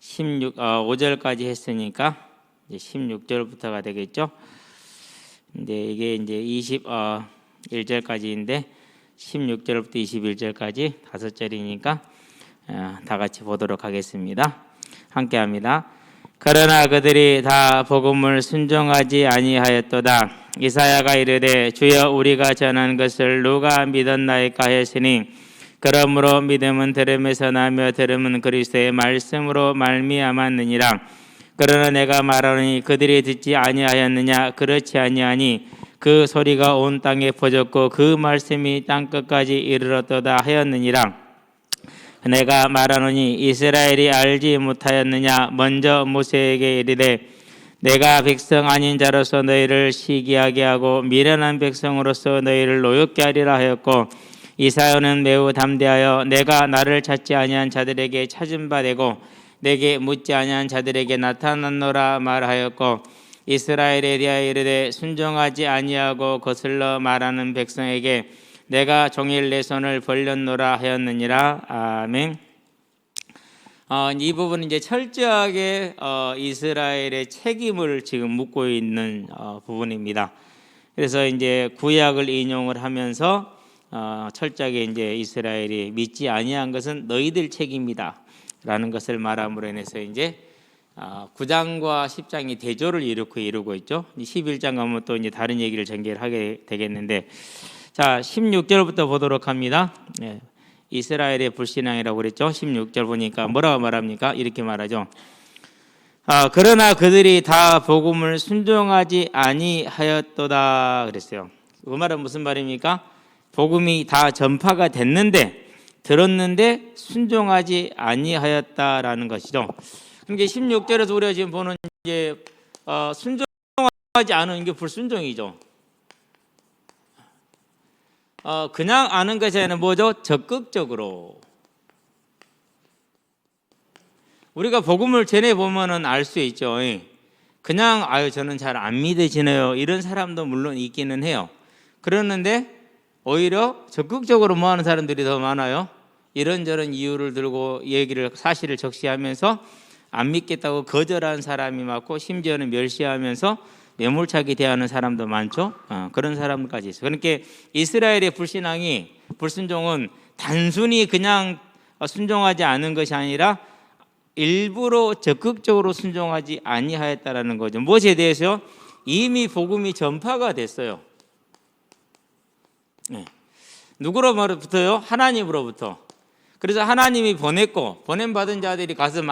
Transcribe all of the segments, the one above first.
5절까지 했으니까 이제 16절부터가 되겠죠. 근데 이게 이제 21절까지인데 16절부터 21절까지 5절이니까 다 같이 보도록 하겠습니다. 함께 합니다. 그러나 그들이 다 복음을 순종하지 아니하였도다. 이사야가 이르되 주여 우리가 전한 것을 누가 믿었나이까 했으니 그러므로 믿음은 들음에서 나며 들음은 그리스도의 말씀으로 말미암았느니라. 그러나 내가 말하노니 그들이 듣지 아니하였느냐? 그렇지 아니하니 그 소리가 온 땅에 퍼졌고 그 말씀이 땅끝까지 이르렀도다 하였느니라. 내가 말하노니 이스라엘이 알지 못하였느냐? 먼저 모세에게 이르되 내가 백성 아닌 자로서 너희를 시기하게 하고 미련한 백성으로서 너희를 노엽게 하리라 하였고, 이사야는 매우 담대하여 내가 나를 찾지 아니한 자들에게 찾은 바 되고 내게 묻지 아니한 자들에게 나타났노라 말하였고, 이스라엘에 대하여 이르되 순종하지 아니하고 거슬러 말하는 백성에게 내가 종일 내 손을 벌렸노라 하였느니라. 아멘. 이 부분은 이제 철저하게 이스라엘의 책임을 지금 묻고 있는 부분입니다. 그래서 이제 구약을 인용을 하면서 철저하게 이제 이스라엘이 믿지 아니한 것은 너희들 책임이다라는 것을 말함으로 인해서 이제 9장과 10장이 대조를 이루고 있죠. 11장 가면 또 이제 다른 얘기를 전개를 하게 되겠는데, 자 16절부터 보도록 합니다. 이스라엘의 불신앙이라고 그랬죠. 16절 보니까 뭐라고 말합니까? 이렇게 말하죠. 그러나 그들이 다 복음을 순종하지 아니하였도다 그랬어요. 그 말은 무슨 말입니까? 복음이 다 전파가 됐는데, 들었는데 순종하지 아니하였다라는 것이죠. 그러니까 16절에서 우리가 지금 보는 이제 순종하지 않은 게 불순종이죠. 그냥 아는 것이 아니라 뭐죠? 적극적으로. 우리가 복음을 전해 보면은 알 수 있죠. 그냥 저는 잘 안 믿어지네요, 이런 사람도 물론 있기는 해요. 그러는데 오히려 적극적으로 뭐 하는 사람들이 더 많아요. 이런저런 이유를 들고 사실을 적시하면서 안 믿겠다고 거절한 사람이 많고, 심지어는 멸시하면서 매몰차게 대하는 사람도 많죠. 그런 사람까지 있어요. 그러니까 이스라엘의 불순종은 단순히 그냥 순종하지 않은 것이 아니라 일부러 적극적으로 순종하지 아니하였다라는 거죠. 무엇에 대해서요? 이미 복음이 전파가 됐어요. 누구로부터요? 하나님으로부터. 그래서 하나님이 보냈고, 보냄받은 자들이 가서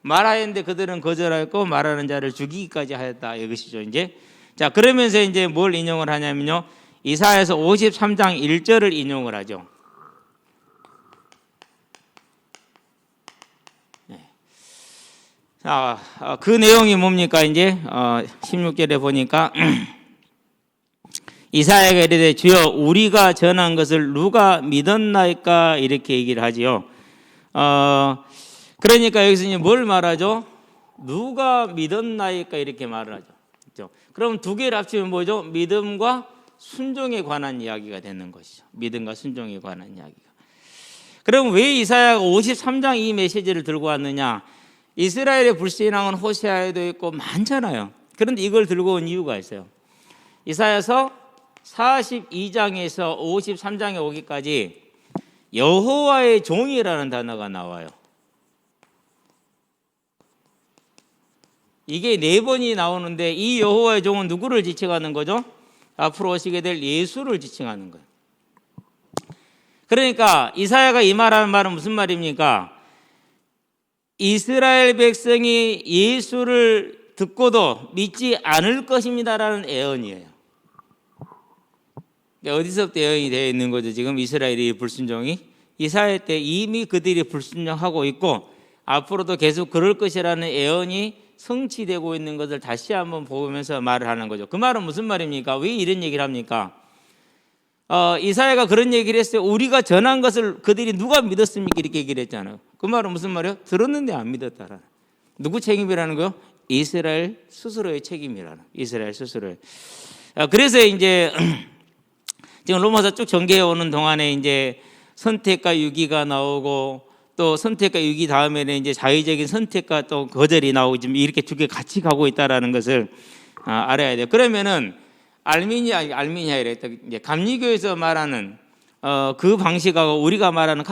말하였는데 그들은 거절하였고 말하는 자를 죽이기까지 하였다, 이것이죠. 이제 자, 그러면서 이제 뭘 인용을 하냐면요, 이사야서 53장 1절을 인용을 하죠. 자, 그 내용이 뭡니까? 이제 16절에 보니까 이사야가 이르되 주여 우리가 전한 것을 누가 믿었나이까, 이렇게 얘기를 하지요. 그러니까 여기서 이제 뭘 말하죠? 누가 믿었나이까, 이렇게 말을 하죠. 그렇죠? 그럼 두 개를 합치면 뭐죠? 믿음과 순종에 관한 이야기가 되는 것이죠. 믿음과 순종에 관한 이야기가. 그럼 왜 이사야가 53장 이 메시지를 들고 왔느냐? 이스라엘의 불신앙은 호세아에도 있고 많잖아요. 그런데 이걸 들고 온 이유가 있어요. 이사야서 42장에서 53장에 오기까지 여호와의 종이라는 단어가 나와요. 이게 4번이 나오는데, 이 여호와의 종은 누구를 지칭하는 거죠? 앞으로 오시게 될 예수를 지칭하는 거예요. 그러니까 이사야가 이 말하는 말은 무슨 말입니까? 이스라엘 백성이 예수를 듣고도 믿지 않을 것입니다라는 예언이에요. 어디서부터 예언이 되어 있는 거죠? 지금 이스라엘이 불순종이 이사야 때 이미 그들이 불순종하고 있고 앞으로도 계속 그럴 것이라는 예언이 성취되고 있는 것을 다시 한번 보면서 말을 하는 거죠. 그 말은 무슨 말입니까? 왜 이런 얘기를 합니까? 이사야가 그런 얘기를 했어요. 우리가 전한 것을 그들이 누가 믿었습니까? 이렇게 얘기를 했잖아요. 그 말은 무슨 말이에요? 들었는데 안 믿었다라는. 누구 책임이라는 거요? 이스라엘 스스로의 책임이라는. 이스라엘 스스로의. 그래서 이제 지금 로마서 쭉 전개해 오는 동안에 이제 선택과 유기가 나오고 또 선택과 유기 다음에는 이제 자의적인 선택과 또 거절이 나오고 지금 이렇게 두 개 같이 가고 있다라는 것을 알아야 돼요. 그러면은 알미니아이래 이제 감리교에서 말하는 그 방식하고 우리가 말하는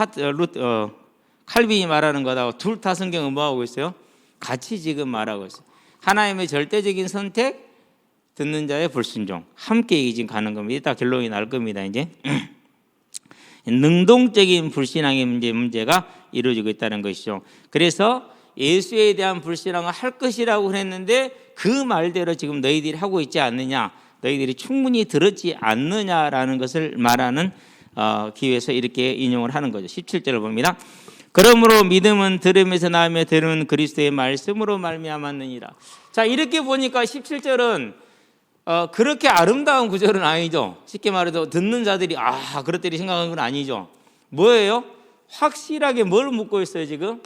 칼빈이 말하는 것하고 둘 다 성경은 뭐 하고 있어요? 같이 지금 말하고 있어요. 하나님의 절대적인 선택, 듣는 자의 불순종 함께 지금 가는 겁니다. 이따 결론이 날 겁니다. 이제 능동적인 불신앙의 문제가 이루어지고 있다는 것이죠. 그래서 예수에 대한 불신앙을 할 것이라고 했는데 그 말대로 지금 너희들이 하고 있지 않느냐, 너희들이 충분히 들었지 않느냐라는 것을 말하는 기회에서 이렇게 인용을 하는 거죠. 17절을 봅니다. 그러므로 믿음은 들음에서 나오며 들음은 그리스도의 말씀으로 말미암았느니라. 자, 이렇게 보니까 17절은 그렇게 아름다운 구절은 아니죠. 쉽게 말해도 듣는 자들이 그렇다리 생각하는 건 아니죠. 뭐예요? 확실하게 뭘 묻고 있어요 지금?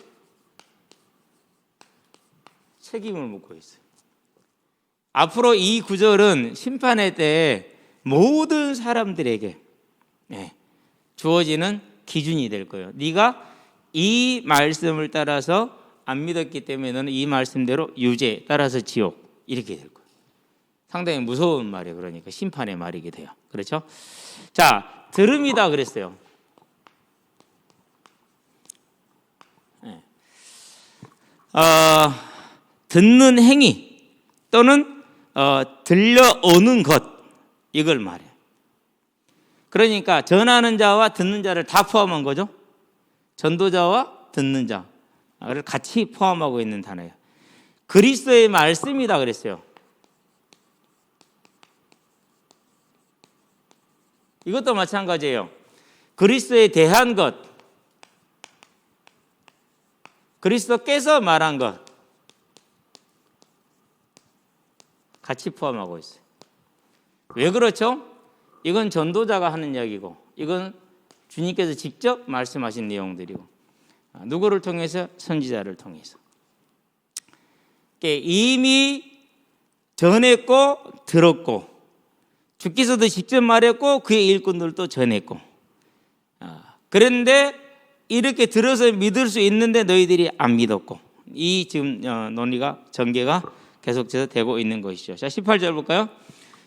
책임을 묻고 있어요. 앞으로 이 구절은 심판의 때에 모든 사람들에게 주어지는 기준이 될 거예요. 네가 이 말씀을 따라서 안 믿었기 때문에 너는 이 말씀대로 유죄, 따라서 지옥, 이렇게 될 거예요. 상당히 무서운 말이에요. 그러니까 심판의 말이게 돼요. 그렇죠? 자, 들음이다 그랬어요. 듣는 행위 또는 들려오는 것, 이걸 말해요. 그러니까 전하는 자와 듣는 자를 다 포함한 거죠. 전도자와 듣는 자를 같이 포함하고 있는 단어예요. 그리스도의 말씀이다 그랬어요. 이것도 마찬가지예요. 그리스도에 대한 것, 그리스도께서 말한 것 같이 포함하고 있어요. 왜 그렇죠? 이건 전도자가 하는 이야기고 이건 주님께서 직접 말씀하신 내용들이고 누구를 통해서? 선지자를 통해서. 이미 전했고 들었고 주께서도 직접 말했고 그의 일꾼들도 전했고 그런데 이렇게 들어서 믿을 수 있는데 너희들이 안 믿었고 이 지금 논리가 전개가 계속해서 되고 있는 것이죠. 자, 18절 볼까요?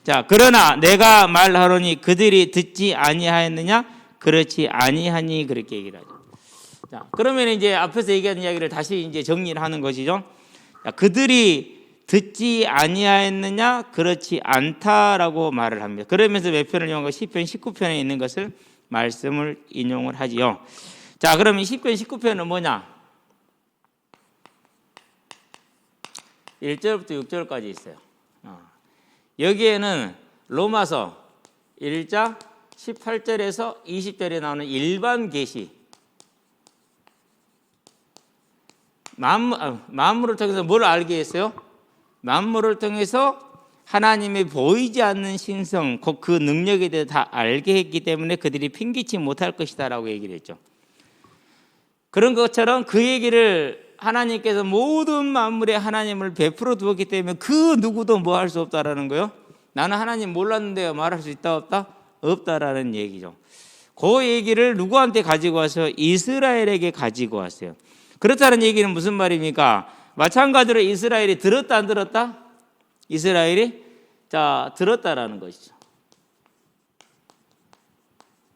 자, 그러나 내가 말하노니 그들이 듣지 아니하였느냐? 그렇지 아니하니 그렇게 얘기를 하죠. 자, 그러면 이제 앞에서 얘기한 이야기를 다시 이제 정리를 하는 것이죠. 자, 그들이 듣지 아니하였느냐? 그렇지 않다라고 말을 합니다. 그러면서 몇 편을 인용한 거? 시편 19편에 있는 것을 말씀을 인용을 하지요. 자, 그러면 시편 19편은 뭐냐? 1절부터 6절까지 있어요. 여기에는 로마서 1장 18절에서 20절에 나오는 일반 계시, 만물을 통해서 뭘 알게 했어요? 만물을 통해서 하나님의 보이지 않는 신성, 곧 그 능력에 대해 다 알게 했기 때문에 그들이 핑계치 못할 것이다 라고 얘기를 했죠. 그런 것처럼 그 얘기를 하나님께서 모든 만물에 하나님을 베풀어 두었기 때문에 그 누구도 뭐 할 수 없다라는 거예요. 나는 하나님 몰랐는데 말할 수 있다 없다? 없다라는 얘기죠. 그 얘기를 누구한테 가지고 와서? 이스라엘에게 가지고 왔어요. 그렇다는 얘기는 무슨 말입니까? 마찬가지로 이스라엘이 들었다 안 들었다? 이스라엘이 들었다라는 것이죠.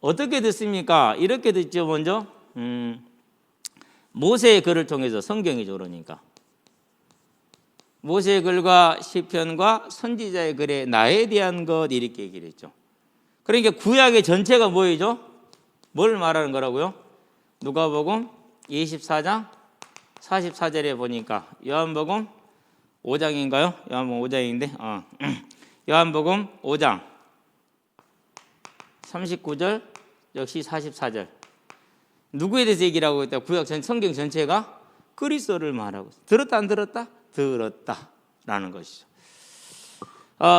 어떻게 듣습니까? 이렇게 듣죠. 먼저 모세의 글을 통해서, 성경이죠. 그러니까 모세의 글과 시편과 선지자의 글에 나에 대한 것, 이렇게 얘기를 했죠. 그러니까 구약의 전체가 뭐이죠? 뭘 말하는 거라고요? 누가복음 24장 44절에 보니까 요한복음 5장인가요? 요한복음 5장인데 요한복음 5장 39절 역시 44절 누구에 대해서 얘기를 하고 있다? 구약 성경 전체가 그리스도를 말하고 있어요. 들었다 안 들었다? 들었다라는 것이죠.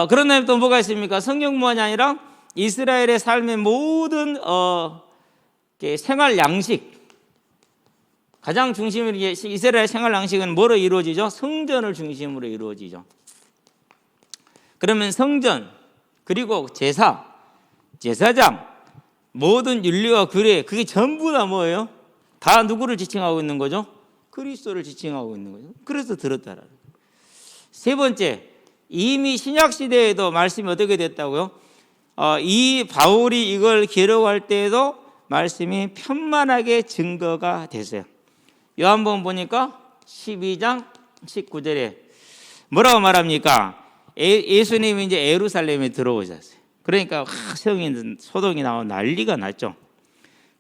그런 다음에 또 뭐가 있습니까? 성경만이 아니라 이스라엘의 삶의 모든 생활 양식, 가장 중심으로 이스라엘 생활 양식은 뭐로 이루어지죠? 성전을 중심으로 이루어지죠. 그러면 성전, 그리고 제사, 제사장, 모든 윤리와 규례, 그게 전부 다 뭐예요? 다 누구를 지칭하고 있는 거죠? 그리스도를 지칭하고 있는 거죠. 그래서 들었다라는 거예요. 세 번째, 이미 신약 시대에도 말씀이 어떻게 됐다고요? 이 바울이 이걸 기록할 때에도 말씀이 편만하게 증거가 됐어요. 요한복음 보니까 12장 19절에 뭐라고 말합니까? 예수님이 이제 예루살렘에 들어오셨어요. 그러니까 성인 소동이 나오고 난리가 났죠.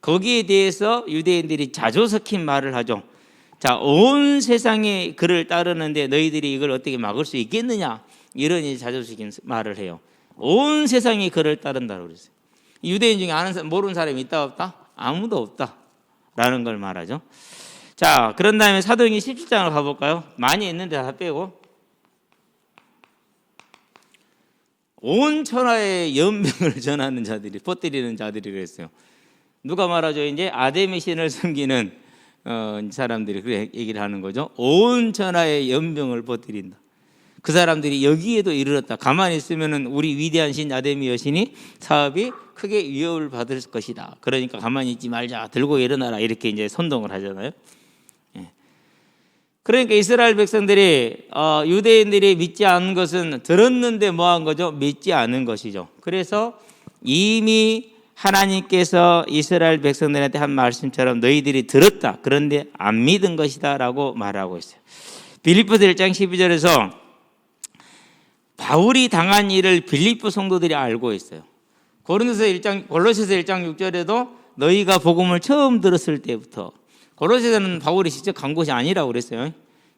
거기에 대해서 유대인들이 자주 섞인 말을 하죠. 자, 온 세상이 그를 따르는데 너희들이 이걸 어떻게 막을 수 있겠느냐? 이런 자주 섞인 말을 해요. 온 세상이 그를 따른다고 그랬어요. 유대인 중에 아는 사람, 모르는 사람이 있다 없다? 아무도 없다라는 걸 말하죠. 자, 그런 다음에 사도행전 17장을 가볼까요? 많이 있는데 다 빼고. 온 천하의 연병을 전하는 자들이, 퍼뜨리는 자들이 그랬어요. 누가 말하죠? 이제 아데미 신을 섬기는 사람들이 그렇게 얘기를 하는 거죠. 온 천하의 연병을 퍼뜨린다. 그 사람들이 여기에도 이르렀다. 가만히 있으면은 우리 위대한 신 아데미 여신이 사업이 크게 위협을 받을 것이다. 그러니까 가만히 있지 말자. 들고 일어나라. 이렇게 이제 선동을 하잖아요. 그러니까 이스라엘 백성들이 유대인들이 믿지 않은 것은 들었는데 뭐한 거죠? 믿지 않은 것이죠. 그래서 이미 하나님께서 이스라엘 백성들한테 한 말씀처럼 너희들이 들었다. 그런데 안 믿은 것이다 라고 말하고 있어요. 빌립보서 1장 12절에서 바울이 당한 일을 빌립보 성도들이 알고 있어요. 골로새서 1장 6절에도 너희가 복음을 처음 들었을 때부터, 골로새서는 바울이 직접 간 곳이 아니라고 그랬어요.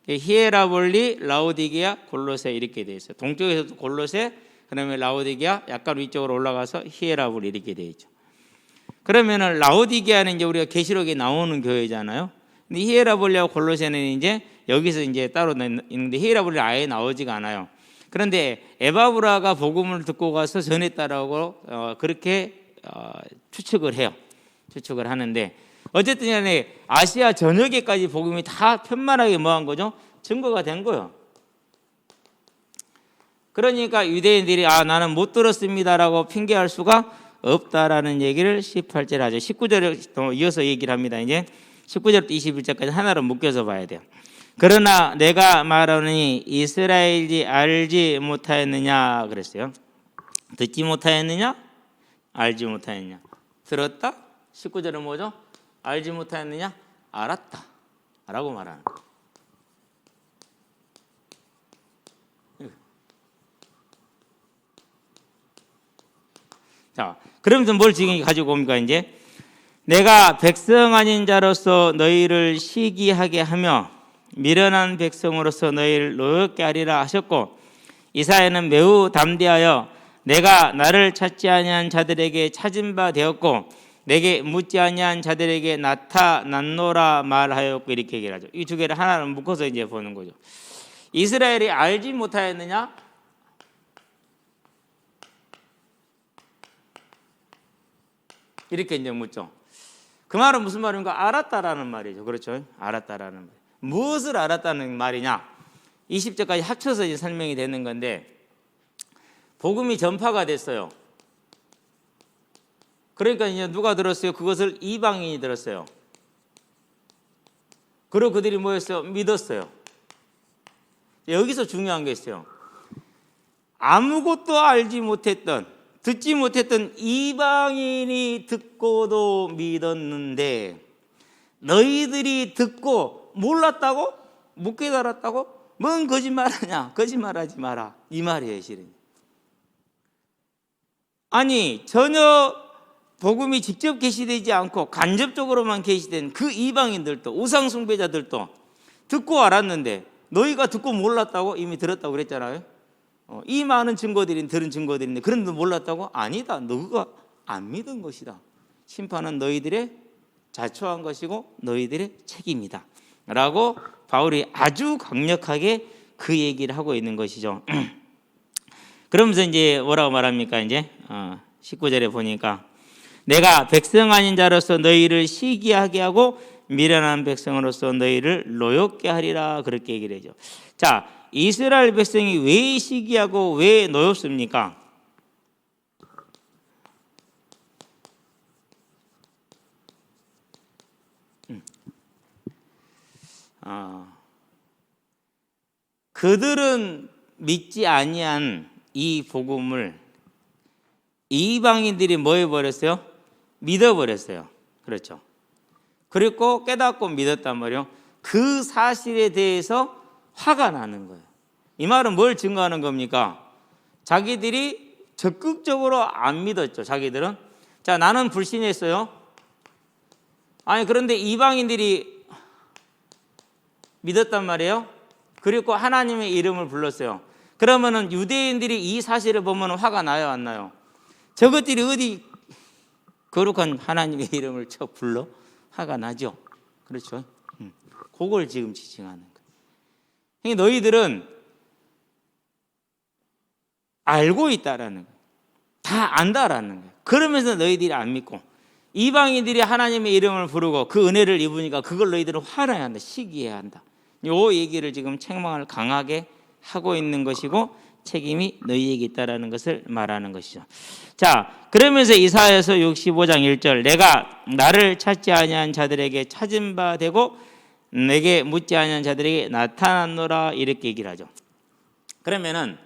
히에라볼리, 라오디게아, 골로새 이렇게 돼 있어요. 동쪽에서도 골로새, 그다음에 라오디게아, 약간 위쪽으로 올라가서 히에라볼리 이렇게 돼 있죠. 그러면은 라오디게아는 이제 우리가 계시록에 나오는 교회잖아요. 근데 히에라볼리하고 골로새는 이제 여기서 이제 따로 있는데 히에라볼리 아예 나오지가 않아요. 그런데 에바브라가 복음을 듣고 가서 전했다라고 그렇게 추측을 해요. 추측을 하는데 어쨌든 간에 아시아 전역에까지 복음이 다 편만하게 뭐한 거죠? 증거가 된 거예요. 그러니까 유대인들이 나는 못 들었습니다라고 핑계할 수가 없다라는 얘기를 18절에 하죠. 19절에 또 이어서 얘기를 합니다. 이제 19절부터 21절까지 하나로 묶여서 봐야 돼요. 그러나 내가 말하니 이스라엘이 알지 못하였느냐 그랬어요. 듣지 못하였느냐? 알지 못하였느냐? 들었다? 19절은 뭐죠? 알지 못하였느냐? 알았다 라고 말하는 거예요. 자, 그러면서 뭘 지금 가지고 옵니까? 이제 내가 백성 아닌 자로서 너희를 시기하게 하며 미련한 백성으로서 너희를 노엽게 하리라 하셨고, 이사야는 매우 담대하여 내가 나를 찾지 아니한 자들에게 찾은 바 되었고 내게 묻지 아니한 자들에게 나타났노라 말하였고 이렇게 얘기를 하죠. 이 두 개를 하나로 묶어서 이제 보는 거죠. 이스라엘이 알지 못하였느냐? 이렇게 이제 묻죠. 그 말은 무슨 말인가? 알았다라는 말이죠. 그렇죠? 알았다라는 말. 무엇을 알았다는 말이냐? 20절까지 합쳐서 이제 설명이 되는 건데, 복음이 전파가 됐어요. 그러니까 이제 누가 들었어요? 그것을 이방인이 들었어요. 그리고 그들이 뭐였어요? 믿었어요. 여기서 중요한 게 있어요. 아무것도 알지 못했던, 듣지 못했던 이방인이 듣고도 믿었는데 너희들이 듣고 몰랐다고? 못 깨달았다고? 뭔 거짓말하냐? 거짓말하지 마라. 이 말이에요, 실은. 아니, 전혀 복음이 직접 계시되지 않고 간접적으로만 계시된 그 이방인들도, 우상 숭배자들도 듣고 알았는데 너희가 듣고 몰랐다고? 이미 들었다고 그랬잖아요. 이 많은 증거들이 들은 증거들인데 그런데 몰랐다고? 아니다. 너희가 안 믿은 것이다. 심판은 너희들의 자초한 것이고 너희들의 책임이다 라고 바울이 아주 강력하게 그 얘기를 하고 있는 것이죠. 그러면서 이제 뭐라고 말합니까? 이제 19절에 보니까 내가 백성 아닌 자로서 너희를 시기하게 하고 미련한 백성으로서 너희를 노엽게 하리라 그렇게 얘기를 해죠. 자, 이스라엘 백성이 왜 시기하고 왜 노엽습니까? 그들은 믿지 아니한 이 복음을 이방인들이 뭐 해버렸어요? 믿어버렸어요. 그렇죠. 그리고 깨닫고 믿었단 말이에요. 그 사실에 대해서 화가 나는 거예요. 이 말은 뭘 증거하는 겁니까? 자기들이 적극적으로 안 믿었죠. 자기들은. 자, 나는 불신했어요. 아니, 그런데 이방인들이 믿었단 말이에요. 그리고 하나님의 이름을 불렀어요. 그러면은 유대인들이 이 사실을 보면 화가 나요, 안 나요? 저것들이 어디 거룩한 하나님의 이름을 쳐 불러? 화가 나죠. 그렇죠. 그걸 지금 지칭하는 거예요. 너희들은 알고 있다라는 거예요. 다 안다라는 거예요. 그러면서 너희들이 안 믿고 이방인들이 하나님의 이름을 부르고 그 은혜를 입으니까 그걸 너희들은 화나야 한다. 시기해야 한다. 요 얘기를 지금 책망을 강하게 하고 있는 것이고 책임이 너희에게 있다라는 것을 말하는 것이죠. 자, 그러면서 이사야서 65장 1절 내가 나를 찾지 아니한 자들에게 찾은 바 되고 내게 묻지 아니한 자들에게 나타났노라 이렇게 얘기를 하죠. 그러면은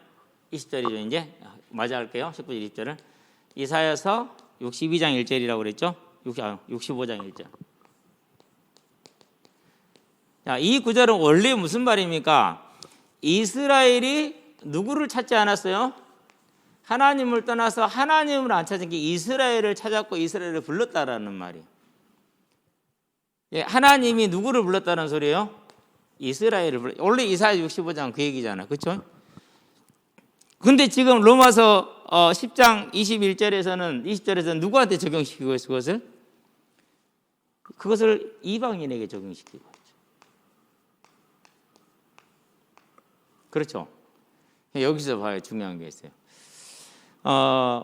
20절이죠. 이제 맞아 할게요. 19절 20절을 이사야서 62장 1절이라고 그랬죠. 65장 1절. 자, 이 구절은 원래 무슨 말입니까? 이스라엘이 누구를 찾지 않았어요? 하나님을 떠나서 하나님을 안 찾은 게 이스라엘을 찾았고 이스라엘을 불렀다라는 말이에요. 예, 하나님이 누구를 불렀다는 소리예요? 이스라엘을 불렀. 원래 이사야 65장 그 얘기잖아. 그렇죠? 근데 지금 로마서 10장 21절에서는 20절에서는 누구한테 적용시키고 있어요? 그것을 이방인에게 적용시키고 있죠. 그렇죠. 여기서 봐요. 중요한 게 있어요.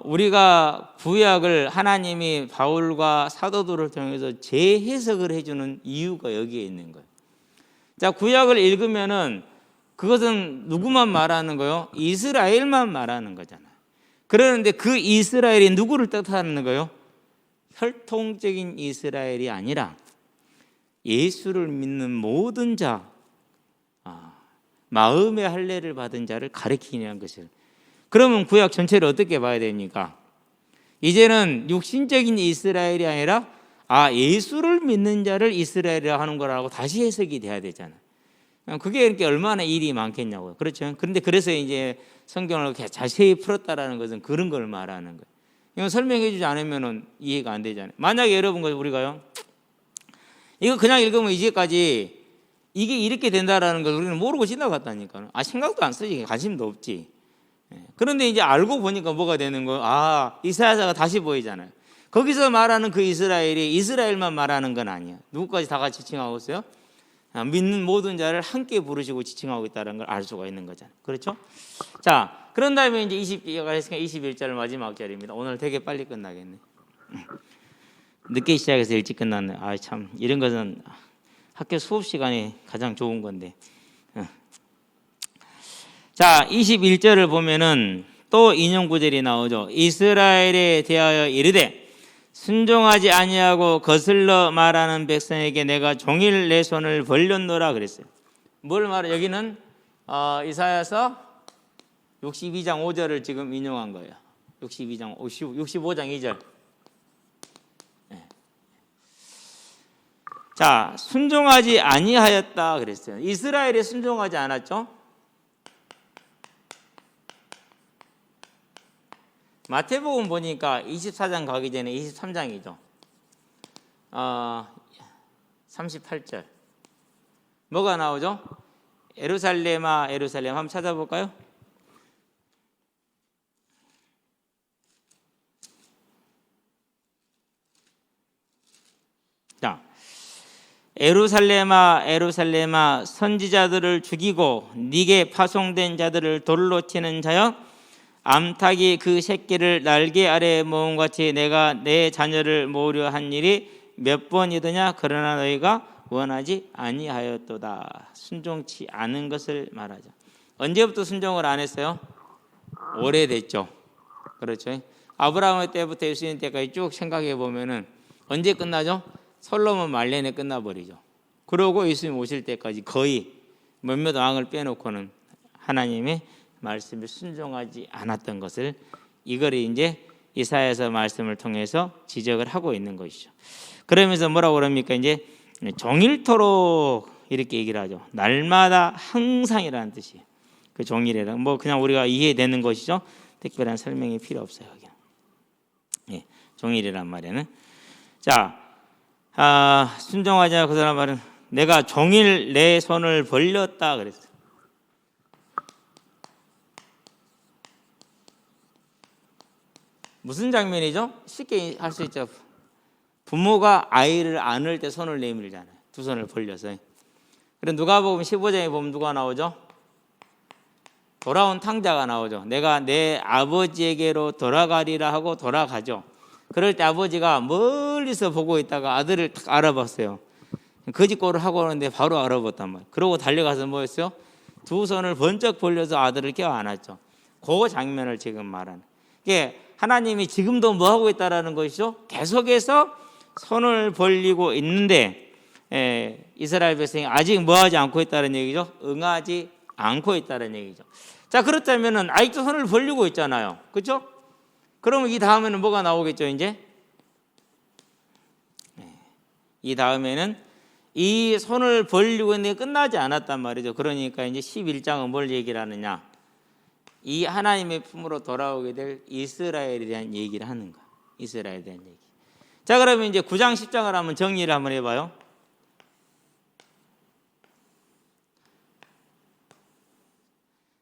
우리가 구약을 하나님이 바울과 사도들을 통해서 재해석을 해주는 이유가 여기에 있는 거예요. 자, 구약을 읽으면은 그것은 누구만 말하는 거요? 이스라엘만 말하는 거잖아요. 그러는데 그 이스라엘이 누구를 뜻하는 거요? 혈통적인 이스라엘이 아니라 예수를 믿는 모든 자, 마음의 할례를 받은 자를 가리키는 것을. 그러면 구약 전체를 어떻게 봐야 됩니까? 이제는 육신적인 이스라엘이 아니라 예수를 믿는 자를 이스라엘이라 하는 거라고 다시 해석이 돼야 되잖아요. 그게 이렇게 얼마나 일이 많겠냐고요. 그렇죠. 그런데 그래서 이제 성경을 이렇게 자세히 풀었다라는 것은 그런 걸 말하는 거예요. 이건 설명해 주지 않으면 이해가 안 되잖아요. 만약에 여러분 우리가요, 이거 그냥 읽으면 이제까지 이게 이렇게 된다라는 걸 우리는 모르고 지나갔다니까요. 생각도 안 쓰지. 관심도 없지. 그런데 이제 알고 보니까 뭐가 되는 거예요? 이사야서가 다시 보이잖아요. 거기서 말하는 그 이스라엘이 이스라엘만 말하는 건 아니에요. 누구까지 다 같이 지칭하고 있어요? 믿는 모든 자를 함께 부르시고 지칭하고 있다는 걸 알 수가 있는 거잖아요. 그렇죠? 자, 그런 다음에 이제 21절 마지막 절입니다. 오늘 되게 빨리 끝나겠네. 늦게 시작해서 일찍 끝났네. 참 이런 것은 학교 수업 시간이 가장 좋은 건데. 자, 21절을 보면은 또 인용 구절이 나오죠. 이스라엘에 대하여 이르되 순종하지 아니하고 거슬러 말하는 백성에게 내가 종일 내 손을 벌렸노라 그랬어요. 뭘 말해? 여기는 이사야서 62장 5절을 지금 인용한 거예요. 65장 2절. 자, 순종하지 아니하였다 그랬어요. 이스라엘이 순종하지 않았죠? 마태복음 보니까 24장 가기 전에 23장이죠. 38절. 뭐가 나오죠? 예루살렘아 예루살렘 한번 찾아볼까요? 자, 예루살렘아 예루살렘아 선지자들을 죽이고 네게 파송된 자들을 돌로 치는 자여 암탉이 그 새끼를 날개 아래에 모은 같이 내가 내 자녀를 모으려 한 일이 몇 번이더냐. 그러나 너희가 원하지 아니하였도다. 순종치 않은 것을 말하죠. 언제부터 순종을 안 했어요? 오래됐죠. 그렇죠. 아브라함 때부터 예수님 때까지 쭉 생각해 보면은 언제 끝나죠? 솔로몬 말년에 끝나버리죠. 그러고 예수님 오실 때까지 거의 몇몇 왕을 빼놓고는 하나님의 말씀에 순종하지 않았던 것을 이걸 이제 이사야서 말씀을 통해서 지적을 하고 있는 것이죠. 그러면서 뭐라고 그럽니까? 이제 종일토록 이렇게 얘기를 하죠. 날마다 항상이라는 뜻이에요. 그 종일이라 뭐 그냥 우리가 이해되는 것이죠. 특별한 설명이 필요 없어요. 예, 종일이란 말에는 자, 순종하지 않고 그 사람 말은 내가 종일 내 손을 벌렸다 그랬어요. 무슨 장면이죠? 쉽게 할 수 있죠. 부모가 아이를 안을 때 손을 내밀잖아요. 두 손을 벌려서. 그럼 누가복음 15장에 보면 누가 나오죠? 돌아온 탕자가 나오죠. 내가 내 아버지에게로 돌아가리라 하고 돌아가죠. 그럴 때 아버지가 멀리서 보고 있다가 아들을 딱 알아봤어요. 거짓골을 하고 오는데 바로 알아봤단 말이에요. 그러고 달려가서 뭐였어요? 두 손을 번쩍 벌려서 아들을 껴안았죠. 그 장면을 지금 말하는. 이게 하나님이 지금도 뭐 하고 있다라는 것이죠. 계속해서 손을 벌리고 있는데 이스라엘 백성이 아직 뭐 하지 않고 있다는 얘기죠. 응하지 않고 있다는 얘기죠. 자, 그렇다면은 아직도 손을 벌리고 있잖아요. 그렇죠? 그러면 이 다음에는 뭐가 나오겠죠, 이제? 이 다음에는 이 손을 벌리고 있는 게 끝나지 않았단 말이죠. 그러니까 이제 11장은 뭘 얘기를 하느냐? 이 하나님의 품으로 돌아오게 될 이스라엘에 대한 얘기를 하는 거야. 이스라엘에 대한 얘기. 자, 그러면 이제 9장 10장을 한번 정리를 한번 해봐요.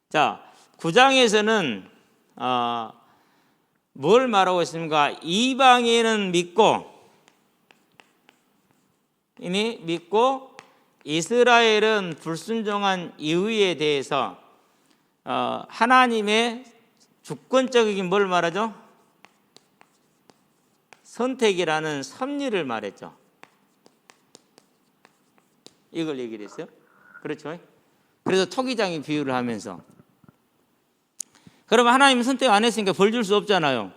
자, 9장에서는 뭘 말하고 있습니까? 이방인은 믿고 이스라엘은 불순종한 이유에 대해서 하나님의 주권적인 뭘 말하죠? 선택이라는 섭리를 말했죠. 이걸 얘기를 했어요. 그렇죠? 그래서 토기장이 비유를 하면서 그러면 하나님은 선택 안 했으니까 벌 줄 수 없잖아요.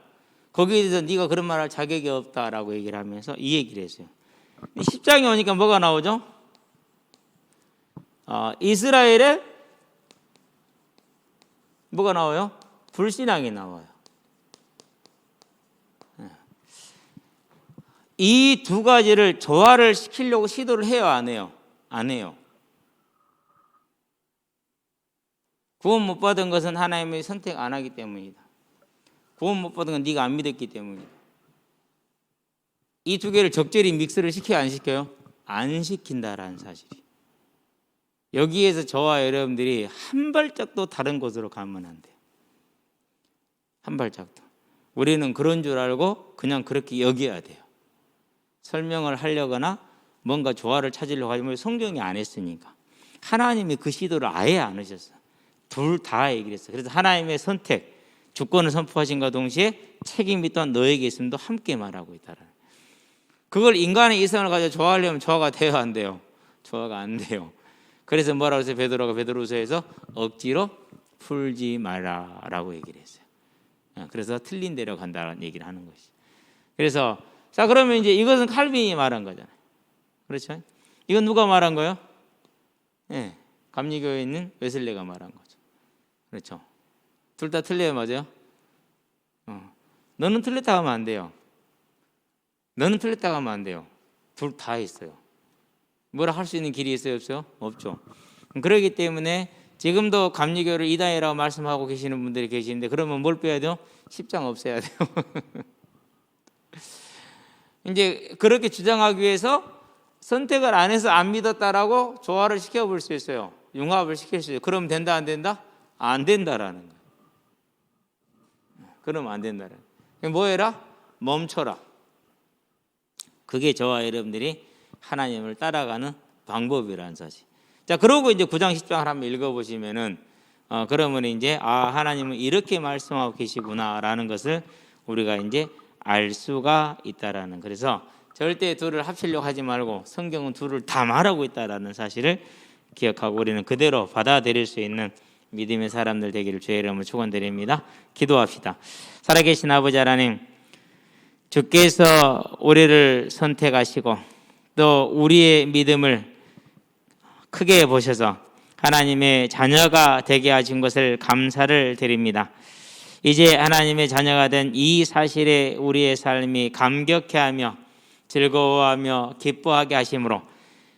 거기에 대해서 네가 그런 말 할 자격이 없다라고 얘기를 하면서 이 얘기를 했어요. 10장에 오니까 뭐가 나오죠? 이스라엘의 뭐가 나와요? 불신앙이 나와요. 이 두 가지를 조화를 시키려고 시도를 해요, 안 해요? 안 해요. 구원 못 받은 것은 하나님이 선택 안 하기 때문이다. 구원 못 받은 건 네가 안 믿었기 때문이다. 이 두 개를 적절히 믹스를 시켜요, 안 시켜요? 안 시킨다라는 사실이. 여기에서 저와 여러분들이 한 발짝도 다른 곳으로 가면 안 돼요. 한 발짝도. 우리는 그런 줄 알고 그냥 그렇게 여겨야 돼요. 설명을 하려거나 뭔가 조화를 찾으려고 하면 성경이 안 했으니까. 하나님이 그 시도를 아예 안 하셨어요. 둘 다 얘기를 했어요. 그래서 하나님의 선택, 주권을 선포하신과 동시에 책임이 또한 너에게 있음도 함께 말하고 있다라는. 그걸 인간의 이성을 가지고 조화하려면 조화가 돼요, 안 돼요? 조화가 안 돼요. 그래서 뭐라고 해서 베드로가 베드로서에서 억지로 풀지 마라라고 얘기를 했어요. 그래서 틀린 데로 간다는 얘기를 하는 것이죠. 그래서 자, 그러면 이제 이것은 칼빈이 말한 거잖아요. 그렇죠? 이건 누가 말한 거예요? 네, 감리교에 있는 웨슬레가 말한 거죠. 그렇죠? 둘 다 틀려요, 맞아요? 너는 틀렸다 하면 안 돼요. 너는 틀렸다 하면 안 돼요. 둘 다 있어요. 뭐라 할 수 있는 길이 있어요, 없어요? 없죠. 그렇기 때문에 지금도 감리교를 이단이라고 말씀하고 계시는 분들이 계시는데 그러면 뭘 빼야 돼요? 10장 없애야 돼요. 이제 그렇게 주장하기 위해서 선택을 안 해서 안 믿었다라고 조화를 시켜볼 수 있어요. 융합을 시킬 수 있어요. 그러면 된다, 안 된다? 안 된다라는 거예요. 그러면 안 된다라는 거예요. 뭐 해라? 멈춰라. 그게 저와 여러분들이 하나님을 따라가는 방법이라는 사실. 자, 그러고 이제 9장 10장을 한번 읽어보시면은 그러면 이제 하나님은 이렇게 말씀하고 계시구나라는 것을 우리가 이제 알 수가 있다라는. 그래서 절대 둘을 합치려고 하지 말고 성경은 둘을 다 말하고 있다라는 사실을 기억하고 우리는 그대로 받아들일 수 있는 믿음의 사람들 되기를 주의 이름으로 축원드립니다. 기도합시다. 살아계신 아버지 하나님, 주께서 우리를 선택하시고 또 우리의 믿음을 크게 보셔서 하나님의 자녀가 되게 하신 것을 감사를 드립니다. 이제 하나님의 자녀가 된 이 사실에 우리의 삶이 감격해하며 즐거워하며 기뻐하게 하심으로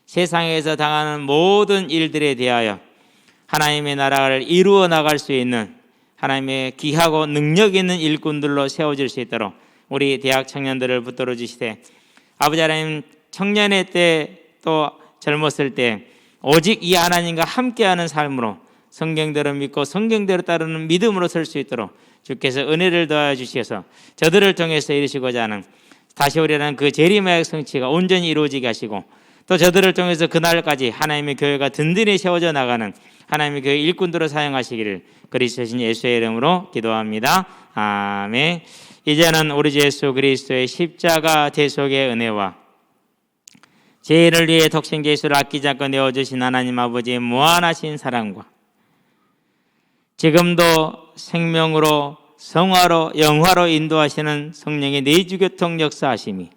세상에서 당하는 모든 일들에 대하여 하나님의 나라를 이루어 나갈 수 있는 하나님의 귀하고 능력 있는 일꾼들로 세워질 수 있도록 우리 대학 청년들을 붙들어 주시되, 아버지 하나님, 청년의 때 또 젊었을 때 오직 이 하나님과 함께하는 삶으로 성경대로 믿고 성경대로 따르는 믿음으로 설 수 있도록 주께서 은혜를 더하여 주셔서 저들을 통해서 이루시고자 하는 다시 오리라는 그 재림의 성취가 온전히 이루어지게 하시고, 또 저들을 통해서 그날까지 하나님의 교회가 든든히 세워져 나가는 하나님의 교회 일꾼들로 사용하시기를 그리스도신 예수의 이름으로 기도합니다. 아멘. 이제는 우리 주 예수 그리스도의 십자가 대속의 은혜와 죄인을 위해 독생 예수를 아끼지 않고 내어주신 하나님 아버지의 무한하신 사랑과 지금도 생명으로 성화로 영화로 인도하시는 성령의 내주교통 역사하심이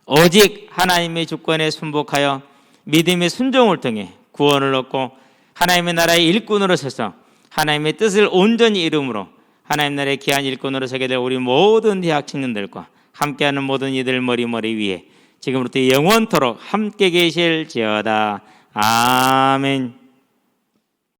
오직 하나님의 주권에 순복하여 믿음의 순종을 통해 구원을 얻고 하나님의 나라의 일꾼으로 서서 하나님의 뜻을 온전히 이룸으로 하나님 나라의 귀한 일꾼으로 서게 될 우리 모든 대학 청년들과 함께하는 모든 이들 머리 위에 지금부터 영원토록 함께 계실지어다. 아멘.